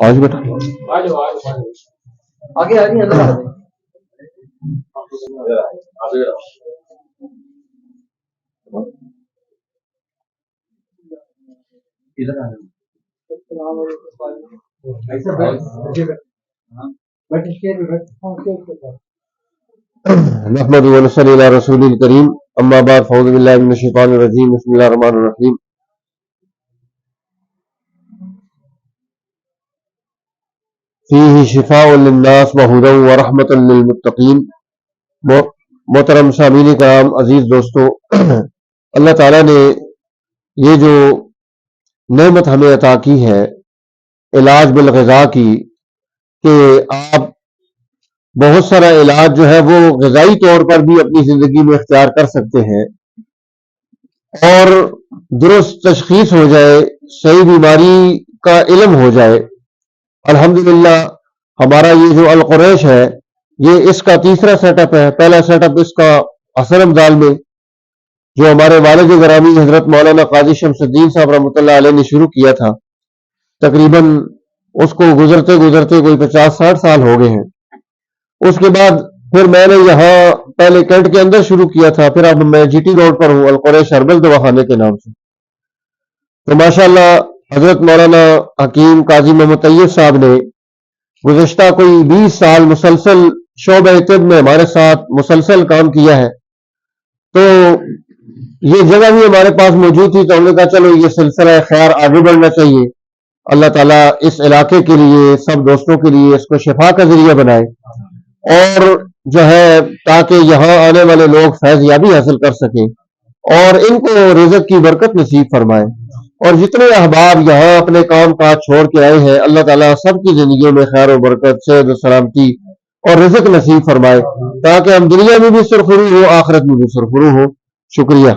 آج بیٹا آگے آگے اندر آ جائیں۔ ادھر آ جائیں۔ نحمد ونصلی علی رسول الکریم اما بعد فاعوذ باللہ من الشیطان الرجیم بسم اللہ الرحمن الرحیم فیہ شفاء للناس وہدی ورحمۃ للمتقین۔ محترم سامعین کرام، عزیز دوستو، اللہ تعالیٰ نے یہ جو نعمت ہمیں عطا کی ہے علاج بالغذا کی، کہ آپ بہت سارا علاج جو ہے وہ غذائی طور پر بھی اپنی زندگی میں اختیار کر سکتے ہیں اور درست تشخیص ہو جائے، صحیح بیماری کا علم ہو جائے۔ الحمدللہ ہمارا یہ جو القریش ہے یہ اس کا تیسرا سیٹ اپ ہے۔ پہلا سیٹ اپ اس کا حسن ابدال میں جو ہمارے والد گرامی حضرت مولانا قاضی شمس الدین صاحب رحمۃ اللہ علیہ نے شروع کیا تھا، تقریباً اس کو گزرتے گزرتے کوئی 50-60 سال ہو گئے ہیں۔ اس کے بعد پھر میں نے یہاں پہلے کینٹ کے اندر شروع کیا تھا، پھر اب میں جی ٹی روڈ پر ہوں القریش ہربل دواخانے کے نام سے۔ تو ماشاءاللہ حضرت مولانا حکیم قاضی محمد طیب صاحب نے گزشتہ کوئی 20 سال مسلسل شعبہ طب میں ہمارے ساتھ مسلسل کام کیا ہے۔ تو یہ جگہ بھی ہمارے پاس موجود تھی، تو ہم نے کہا چلو یہ سلسلہ خیر آگے بڑھنا چاہیے، اللہ تعالیٰ اس علاقے کے لیے سب دوستوں کے لیے اس کو شفا کا ذریعہ بنائے، اور جو ہے تاکہ یہاں آنے والے لوگ فیض یابی حاصل کر سکیں اور ان کو رزق کی برکت نصیب فرمائے۔ اور جتنے احباب یہاں اپنے کام کاج چھوڑ کے آئے ہیں، اللہ تعالیٰ سب کی زندگیوں میں خیر و برکت، صحت و سلامتی اور رزق نصیب فرمائے، تاکہ ہم دنیا میں بھی سرخرو ہو، آخرت میں بھی سرخرو ہو۔ شکریہ۔